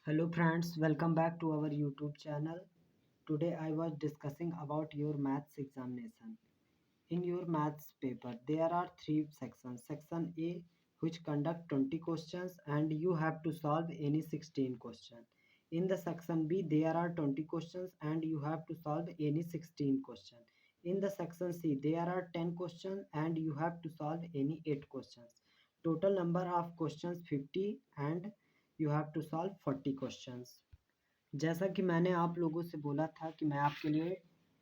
Hello friends, welcome back to our YouTube channel. Today I was discussing about your maths examination. In your maths paper, there are three sections. Section A, which conduct 20 questions and you have to solve any 16 questions. In the section B, there are 20 questions and you have to solve any 16 questions. In the section C, there are 10 questions and you have to solve any 8 questions. Total number of questions 50 and you have to solve 40 questions. जैसा कि मैंने आप लोगों से बोला था कि मैं आपके लिए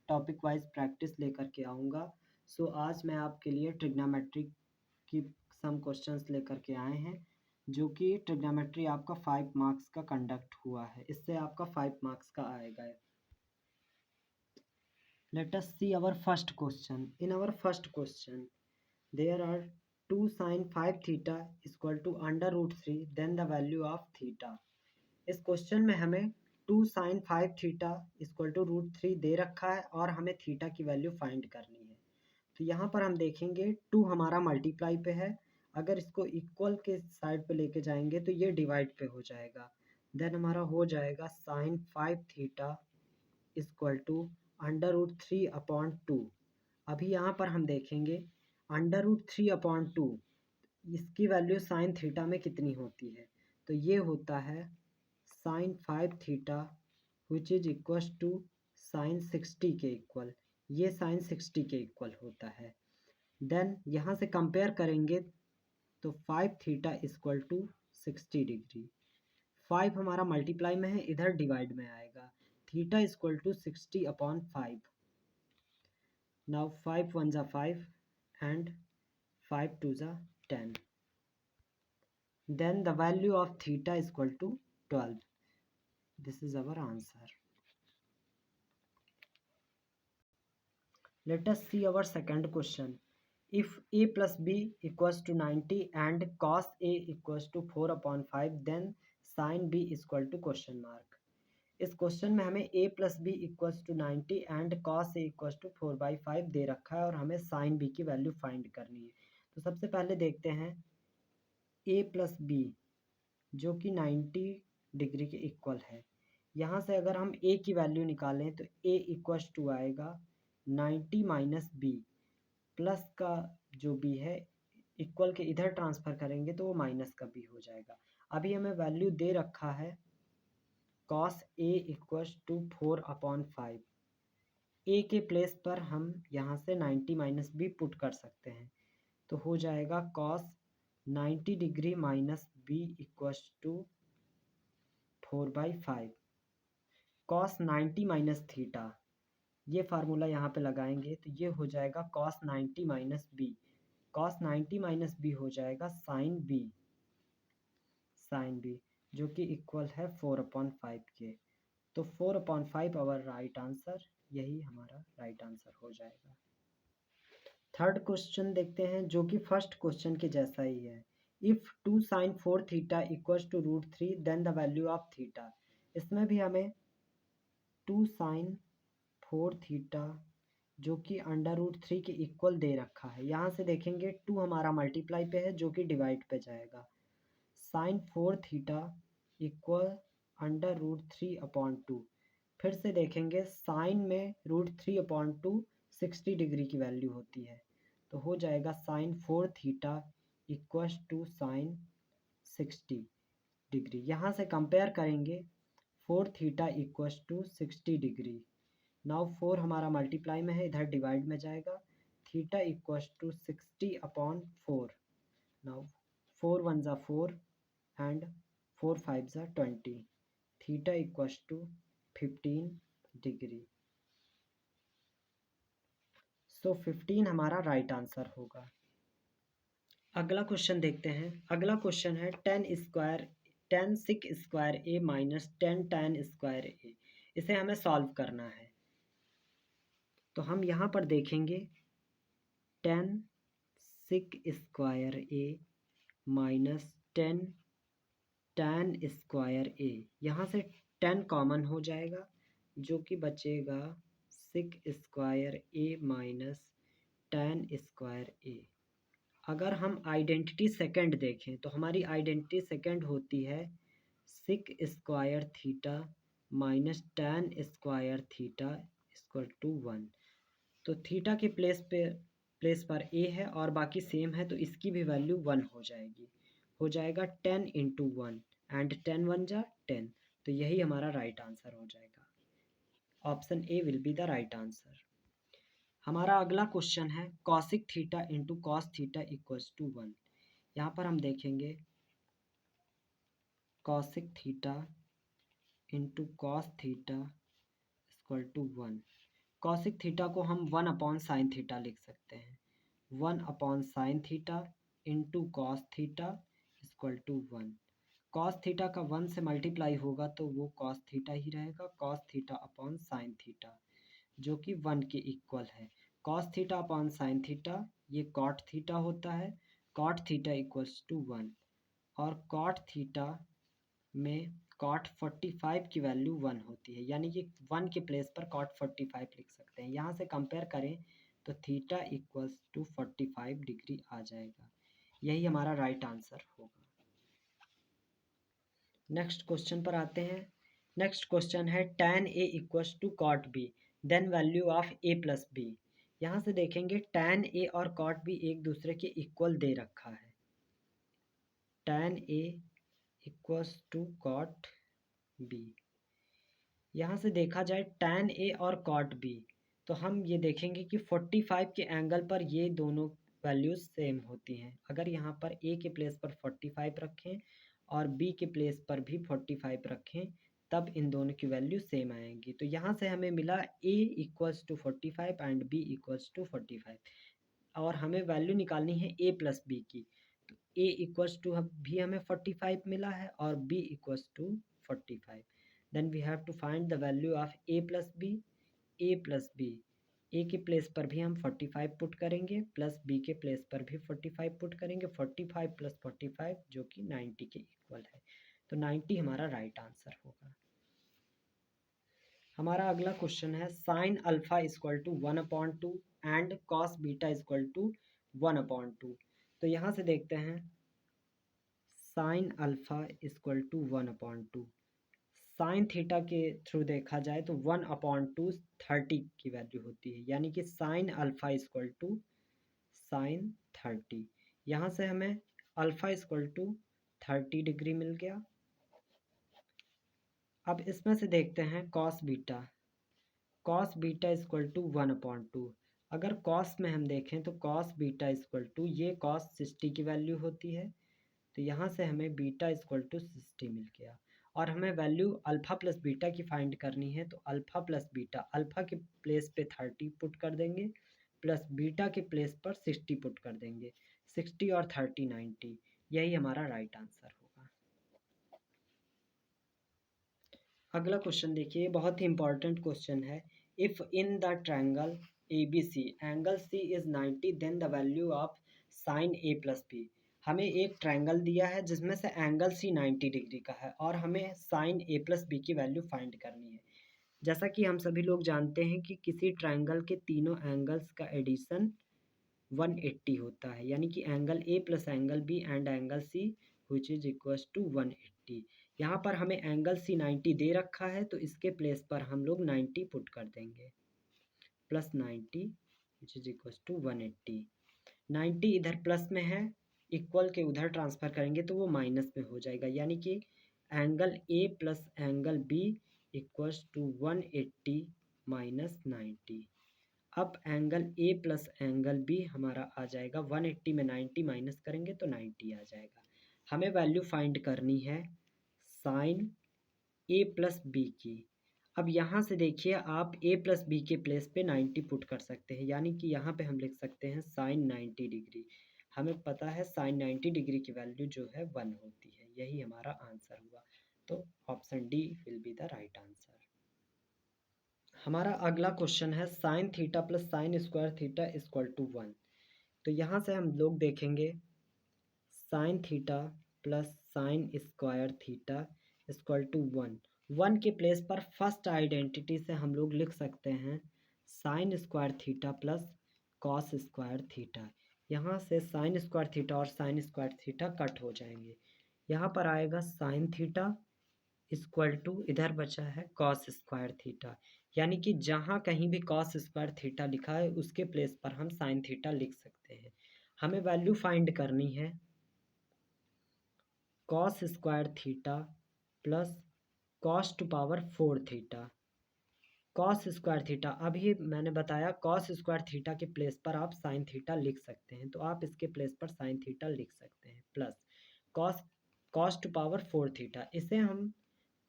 टॉपिक वाइज प्रैक्टिस लेकर के आऊँगा। सो आज मैं आपके लिए ट्रिग्नोमेट्री की सम क्वेश्चंस लेकर के आए हैं, जो कि ट्रिग्नोमेट्री आपका 5 मार्क्स का कंडक्ट हुआ है। इससे आपका 5 मार्क्स का आएगा। Let us see our first question. In our first question there are 2 sin 5 theta equal to √3 then the value of theta. इस क्वेश्चन में हमें 2 sin 5 थीटा इक्वल टू √3 दे रखा है और हमें थीटा की वैल्यू फाइंड करनी है। तो यहाँ पर हम देखेंगे 2 हमारा मल्टीप्लाई पे है, अगर इसको इक्वल के साइड पे लेके जाएंगे तो ये डिवाइड पे हो जाएगा। देन हमारा हो जाएगा sin 5 थीटा इक्वल टू √3/2। अभी यहाँ पर हम देखेंगे √3/2 इसकी वैल्यू साइन थीटा में कितनी होती है। तो ये होता है sin 5 theta which is equal to sin 60 के इक्वल। ये sin 60 के इक्वल होता है। देन यहाँ से कंपेयर करेंगे तो 5 थीटा इक्वल टू 60 डिग्री। 5 हमारा मल्टीप्लाई में है, इधर डिवाइड में आएगा। Theta equal to 60/5। नाउ 5 1 जा 5 एंड 5 2 जा 10। Then the value of theta is equal to 12. This is our answer. Let us see our second question. If a plus b equals to 90 and cos a equals to 4/5, then sin b is equal to question mark. इस question में हमें a plus b equals to 90 and cos a equals to 4/5 दे रखा है और हमें sin b की value find करनी है। तो सबसे पहले देखते हैं a plus b जो कि 90 डिग्री के इक्वल है। यहाँ से अगर हम a की वैल्यू निकालें तो a इक्वल्स टू आएगा 90 माइनस बी, प्लस का जो b है इक्वल के इधर ट्रांसफ़र करेंगे तो वो माइनस का b हो जाएगा। अभी हमें वैल्यू दे रखा है cos a equals to 4/5। a के प्लेस पर हम यहाँ से 90 माइनस बी पुट कर सकते हैं, तो हो जाएगा cos 90 degree minus B equals to 4/5। cos 90 minus theta, ये फार्मूला यहाँ पे लगाएंगे तो ये हो जाएगा cos 90 minus B. cos 90 minus B हो जाएगा sin b जो कि इक्वल है 4/5 के। तो 4/5 आवर राइट आंसर, यही हमारा राइट आंसर हो जाएगा। थर्ड क्वेश्चन देखते हैं जो कि फर्स्ट क्वेश्चन के जैसा ही है। If 2 sin 4 theta equals to √3 then the value of theta. इसमें भी हमें 2 sin 4 थीटा जो कि √3 के इक्वल दे रखा है। यहाँ से देखेंगे 2 हमारा मल्टीप्लाई पे है जो कि डिवाइड पे जाएगा। sin 4 theta equal √3/2। फिर से देखेंगे साइन में √3/2 60 डिग्री की वैल्यू होती है, तो हो जाएगा sin 4 theta equals to sin 60 degree. यहाँ से कंपेयर करेंगे 4 theta equals to 60 degree. Now 4 हमारा मल्टीप्लाई में है, इधर डिवाइड में जाएगा। Theta equals to 60/4। नाउ 4 1 जा 4 एंड 4 5 जा 20। Theta equals to 15 degree. So 15 हमारा राइट आंसर होगा। अगला क्वेश्चन देखते हैं। अगला क्वेश्चन है 10 sec स्क्वायर ए माइनस 10 tan स्क्वायर ए। इसे हमें सॉल्व करना है। तो हम यहाँ पर देखेंगे 10 sec स्क्वायर ए माइनस 10 tan स्क्वायर ए। यहाँ से 10 कॉमन हो जाएगा जो कि बचेगा sec स्क्वायर ए माइनस tan स्क्वायर ए। अगर हम आइडेंटिटी सेकंड देखें तो हमारी आइडेंटिटी सेकंड होती है sec square theta minus tan square theta equal to 1। तो थीटा के प्लेस पर ए है और बाकी सेम है, तो इसकी भी वैल्यू 1 हो जाएगी। हो जाएगा 10 इंटू 1 एंड 10 1 जा 10। तो यही हमारा राइट आंसर हो जाएगा। Option A will be the right answer. हमारा अगला क्वेश्चन है cosec theta into cos theta equals to 1। यहाँ पर हम देखेंगे cosec theta into cos theta equal to 1। Cosec theta को हम 1 अपॉन साइन थीटा लिख सकते हैं। 1 upon sine theta into cos theta equal to 1। Cos theta का 1 से मल्टीप्लाई होगा तो वो कॉस थीटा ही रहेगा, cos theta upon sine theta, जो कि 1 के इक्वल है। Cos theta upon sine theta ये कॉट थीटा होता है, कॉट थीटा इक्वल्स टू 1। और कॉट थीटा में कॉट 45 की वैल्यू 1 होती है, यानी कि 1 के प्लेस पर कॉट 45 लिख सकते हैं। यहाँ से कंपेयर करें तो थीटा इक्वल्स टू 45 डिग्री आ जाएगा। यही हमारा राइट आंसर होगा। नेक्स्ट क्वेश्चन पर आते हैं। नेक्स्ट क्वेश्चन है tan a equals to cot b, then value of a plus B. यहाँ से देखेंगे tan a और cot b एक दूसरे के इक्वल दे रखा है। tan a equals to cot b। यहाँ से देखा जाए tan a और cot b, तो हम ये देखेंगे कि 45 के एंगल पर ये दोनों वैल्यूज सेम होती हैं। अगर यहाँ पर a के प्लेस पर 45 रखें और b के प्लेस पर भी 45 रखें, तब इन दोनों की वैल्यू सेम आएंगी। तो यहाँ से हमें मिला a equals to 45 and b equals to 45, और हमें वैल्यू निकालनी है a प्लस बी की। तो a इक्वल्स टू भी हमें 45 मिला है और b equals to 45। Then we have to find the value of a plus B. a plus B, a के प्लेस पर भी हम 45 पुट करेंगे, प्लस b के प्लेस पर भी 45 पुट करेंगे। 45 प्लस 45 जो कि 90 के इक्वल है, तो 90 हमारा राइट आंसर होगा। हमारा अगला क्वेश्चन है sine alpha equal to 1/2 and cos beta equal to 1/2। तो यहाँ से देखते हैं sine alpha equal to 1/2। Sine theta के थ्रू देखा जाए तो 1/2 30 की वैल्यू होती है, यानी कि sine alpha equal to sine 30। यहाँ से हमें अल्फा इक्वल टू 30 डिग्री मिल गया। अब इसमें से देखते हैं cos beta. Cos beta equal to 1/2। अगर कॉस में हम देखें तो कॉस बीटा इक्वल टू ये कॉस 60 की वैल्यू होती है, तो यहाँ से हमें बीटा इक्वल टू 60 मिल गया। और हमें वैल्यू अल्फ़ा प्लस बीटा की फाइंड करनी है, तो अल्फ़ा प्लस बीटा, अल्फ़ा के प्लेस पे 30 पुट कर देंगे, प्लस बीटा के प्लेस पर 60 पुट कर देंगे। 60 और 30 90, यही हमारा राइट आंसर होगा। अगला क्वेश्चन देखिए, बहुत ही इंपॉर्टेंट क्वेश्चन है। If in the triangle ABC angle C is 90 then the value of sine A plus B. हमें एक ट्रायंगल दिया है जिसमें से एंगल C 90 डिग्री का है और हमें साइन A प्लस बी की वैल्यू फाइंड करनी है। जैसा कि हम सभी लोग जानते हैं कि किसी ट्रायंगल के तीनों एंगल्स का एडिशन 180 होता है, यानी कि angle A plus angle B and angle C which is equal to 180। यहाँ पर हमें एंगल C 90 दे रखा है, तो इसके प्लेस पर हम लोग 90 पुट कर देंगे, plus 90 which is equal to 180। 90 इधर प्लस में है, इक्वल के उधर ट्रांसफ़र करेंगे तो वो माइनस में हो जाएगा, यानी कि angle A plus angle B equals to 180 minus 90। अब angle A plus angle B हमारा आ जाएगा 180 में 90 माइनस करेंगे तो 90 आ जाएगा। हमें वैल्यू फाइंड करनी है साइन A प्लस बी की। अब यहाँ से देखिए आप A प्लस बी के प्लेस पे 90 पुट कर सकते हैं, यानी कि यहाँ पे हम लिख सकते हैं साइन 90 डिग्री। हमें पता है साइन 90 डिग्री की वैल्यू जो है 1 होती है, यही हमारा आंसर हुआ। तो option D will be the right answer. हमारा अगला क्वेश्चन है sine theta plus sine square theta equal to 1। तो यहाँ से हम लोग देखेंगे sine theta plus sine square theta equal to 1। 1 के प्लेस पर फर्स्ट आइडेंटिटी से हम लोग लिख सकते हैं sign square theta plus cos square theta. यहाँ से साइन स्क्वायर थीटा और साइन स्क्वायर थीटा कट हो जाएंगे। यहाँ पर आएगा साइन थीटा इक्वल टू इधर बचा है कॉस स्क्वायर थीटा, यानी कि जहाँ कहीं भी कॉस स्क्वायर थीटा लिखा है उसके प्लेस पर हम साइन थीटा लिख सकते हैं। हमें वैल्यू फाइंड करनी है cos square theta plus cos two power 4 theta. Cos square theta अभी मैंने बताया कॉस स्क्वायर थीटा के प्लेस पर आप साइन थीटा लिख सकते हैं, तो आप इसके प्लेस पर साइन थीटा लिख सकते हैं plus cos cos two power 4 theta, इसे हम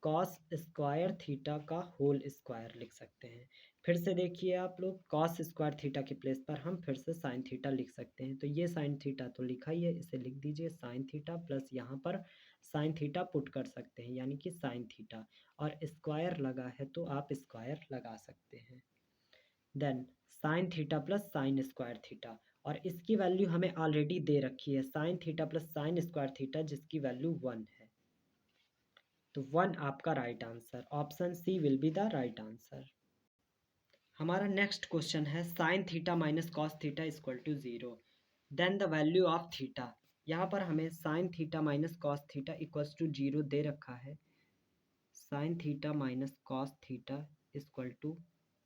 कॉस स्क्वायर थीटा का होल स्क्वायर लिख सकते हैं। फिर से देखिए आप लोग, कॉस स्क्वायर थीटा के प्लेस पर हम फिर से साइन थीटा लिख सकते हैं, तो ये साइन थीटा तो लिखा ही है, इसे लिख दीजिए साइन थीटा प्लस यहाँ पर साइन थीटा पुट कर सकते हैं यानी कि साइन थीटा, और स्क्वायर लगा है तो आप स्क्वायर लगा सकते हैं। Then sine theta plus sine square theta, और इसकी वैल्यू हमें ऑलरेडी दे रखी है sine theta plus sine square theta, जिसकी वैल्यू 1 है, तो 1 आपका right answer, option C will be the right answer. हमारा नेक्स्ट क्वेश्चन है sine theta minus cos theta equal to 0, then the value of theta. यहाँ पर हमें sine theta minus cos theta equals to 0 दे रखा है, sine theta minus cos theta equal to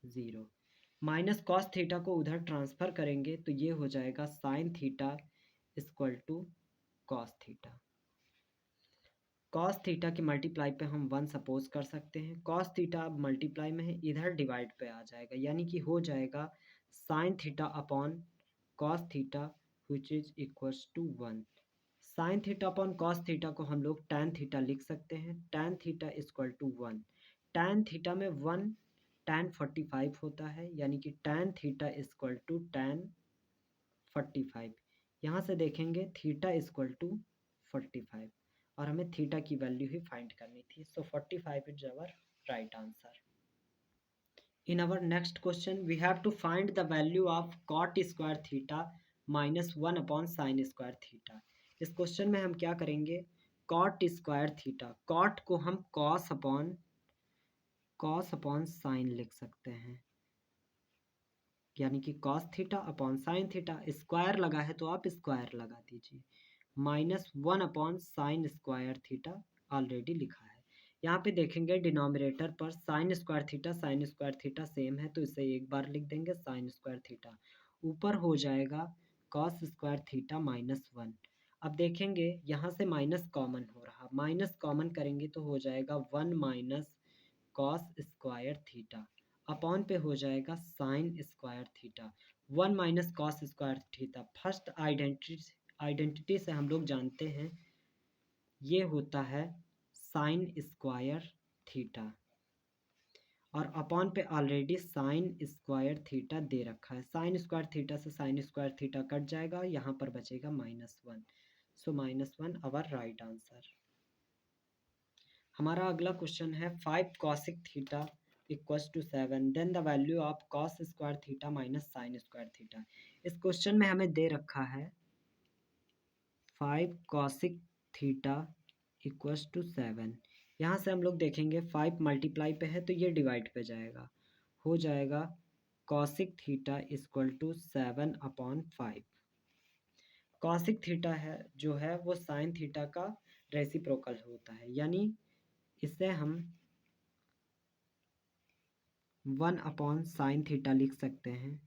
0। Minus cos theta को उधर transfer करेंगे तो ये हो जाएगा sine theta equal to cos theta. Cos theta की मल्टीप्लाई पे हम 1 सपोज कर सकते हैं, कॉस थीटा अब मल्टीप्लाई में है, इधर डिवाइड पे आ जाएगा, यानी कि हो जाएगा sine theta upon cos theta which is equals to 1। Sine theta upon cos theta को हम लोग टैन थीटा लिख सकते हैं, tan theta equal to 1। Tan theta में 1 टैन 45 होता है, यानी कि tan theta equal to tan 45। यहाँ से देखेंगे थीटा इक्वल टू 45, और हमें थीटा की वैल्यू ही फाइंड करनी थी, so 45 is our right answer. In our next question, we have to find the value of cot square theta minus 1 upon sin square theta। इस question में हम क्या करेंगे, cot square theta, cot को हम cos upon sin लिख सकते हैं, यानी कि cos theta upon sine theta, square लगा है तो आप स्क्वायर लगा दीजिए, minus 1 upon sign square theta already लिखा है। यहाँ पे देखेंगे डिनोमिनेटर पर साइन स्क्वायर थीटा सेम है, तो इसे एक बार लिख देंगे साइन स्क्वायर थीटा, ऊपर हो जाएगा कॉस स्क्वायर थीटा माइनस 1। अब देखेंगे यहाँ से माइनस कॉमन हो रहा, माइनस कॉमन करेंगे तो हो जाएगा 1 minus cos square theta, upon पे हो जाएगा sign square theta, 1 minus cos square theta. First identity से हम लोग जानते हैं ये होता है साइन स्क्वायर थीटा, और अपॉन पे ऑलरेडी साइन स्क्वायर थीटा दे रखा है, साइन स्क्वायर थीटा से साइन स्क्वायर थीटा कट जाएगा, यहाँ पर बचेगा -1, सो -1 अवर राइट आंसर। हमारा अगला क्वेश्चन है 5 cosec theta equals to 7, then the value of cos square theta minus sine square theta. इस क्वेश्चन में हमें दे रखा है 5 कॉसिक थीटा इक्वल्स टू 7, यहाँ से हम लोग देखेंगे 5 मल्टीप्लाई पे है तो ये डिवाइड पे जाएगा, हो जाएगा cosec theta equal to 7 upon 5। Cosec theta है जो है वो साइन थीटा का रेसिप्रोकल होता है, यानी इसे हम 1 अपॉन साइन थीटा लिख सकते हैं,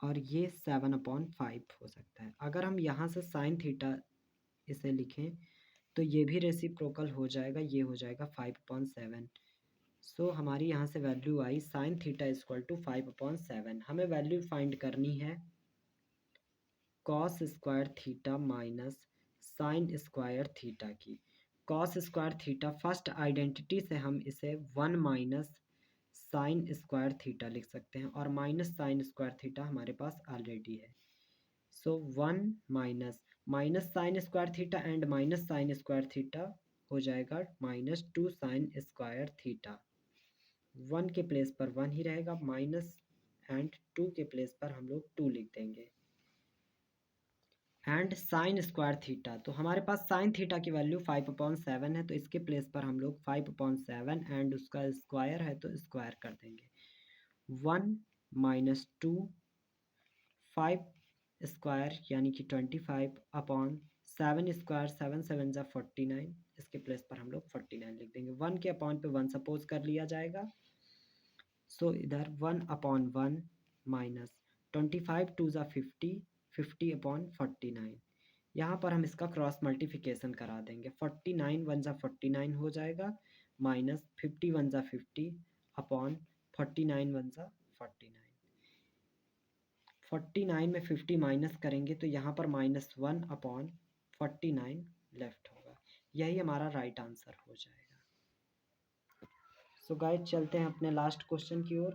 और ये 7 अपॉन 5 हो सकता है। अगर हम यहाँ से साइन थीटा इसे लिखें तो ये भी रेसिप्रोकल हो जाएगा, ये हो जाएगा 5 अपॉन 7। सो हमारी यहाँ से वैल्यू आई sine theta equal to 5 upon 7। हमें वैल्यू फाइंड करनी है cos square theta minus sine square theta की। Cos square theta first identity से हम इसे 1 माइनस साइन स्क्वायर थीटा लिख सकते हैं, और माइनस साइन स्क्वायर थीटा हमारे पास ऑलरेडी है, सो 1 minus minus sine square theta and minus sine square theta हो जाएगा -2 साइन स्क्वायर थीटा। 1 के प्लेस पर 1 ही रहेगा, माइनस एंड 2 के प्लेस पर हम लोग 2 लिख देंगे, एंड साइन स्क्वायर थीटा, तो हमारे पास साइन थीटा की वैल्यू 5 अपॉन 7 है, तो इसके प्लेस पर हम लोग 5 अपॉन 7 एंड उसका स्क्वायर है तो स्क्वायर कर देंगे, 1 माइनस 2 5 स्क्वायर यानी कि 25 अपॉन 7 स्क्वायर 7 7 जा 49, इसके प्लेस पर हम लोग 49 लिख देंगे। 1 के अपॉन पे 1 सपोज कर लिया जाएगा। सो इधर 1/1 माइनस 25 2 जा 50, 50 अपॉन 49। यहाँ पर हम इसका क्रॉस मल्टीप्लिकेशन करा देंगे। 49 1 जा 49 हो जाएगा, माइनस 50 1 जा 50 अपॉन 49 1 जा 49। 49 में 50 माइनस करेंगे तो यहाँ पर -1 अपॉन 49 लेफ्ट होगा। यही हमारा राइट आंसर हो जाएगा। सो गाइस चलते हैं अपने लास्ट क्वेश्चन की ओर।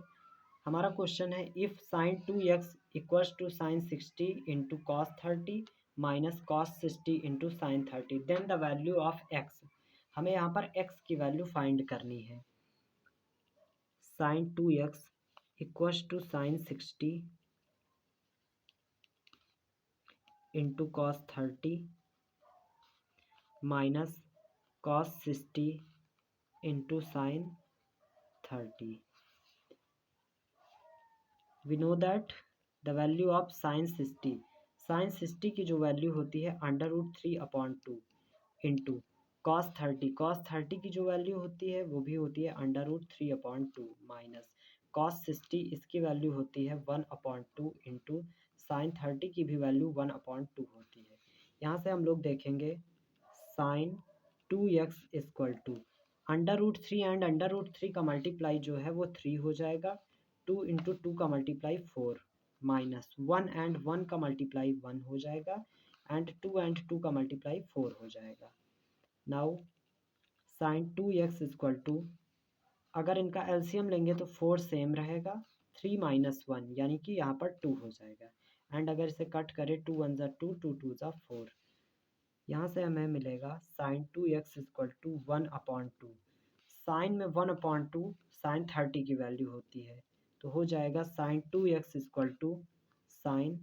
हमारा क्वेश्चन है if sin 2x equals to sin 60 into cos 30 minus cos 60 into sin 30 then the value of x। हमें यहाँ पर x की वैल्यू फाइंड करनी है। sin 2x equals to sin 60 into cos 30 minus cos 60 into sin 30। We know that the value of sin 60 की जो value होती है √3/2 इंटू cos 30 की जो वैल्यू होती है वो भी होती है √3/2 माइनस cos 60 इसकी वैल्यू होती है 1/2 इंटू sin 30 की भी वैल्यू 1/2 होती है। यहाँ से हम लोग देखेंगे sin 2x equal to √3 and √3 का मल्टीप्लाई जो है वो 3 हो जाएगा। 2 इंटू 2 का मल्टीप्लाई 4 माइनस 1 एंड 1 का मल्टीप्लाई 1 हो जाएगा एंड 2 एंड 2 का मल्टीप्लाई 4 हो जाएगा। Now sin 2x equal to अगर इनका एलसीएम लेंगे तो 4 सेम रहेगा, 3 माइनस 1 यानी कि यहाँ पर 2 हो जाएगा एंड अगर इसे कट करें 2 1 जा 2 2 2 जा 4। यहाँ से हमें मिलेगा sin 2x equal to 1/2। Sign में 1/2 sin 30 की वैल्यू होती है तो हो जाएगा sin 2x equal to sin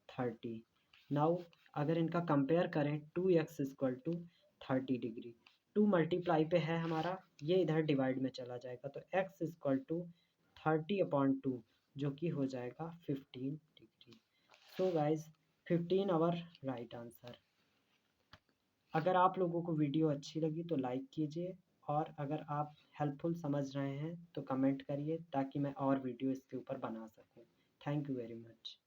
30। Now अगर इनका कंपेयर करें 2x equal to 30 degree, 2 multiply पे है हमारा, ये इधर डिवाइड में चला जाएगा तो x इक्वल टू 30/2 जो कि हो जाएगा 15 degree. So guys 15 our right answer. अगर आप लोगों को वीडियो अच्छी लगी तो लाइक कीजिए और अगर आप हेल्पफुल समझ रहे हैं तो कमेंट करिए ताकि मैं और वीडियो इसके ऊपर बना सकूं। Thank you very much.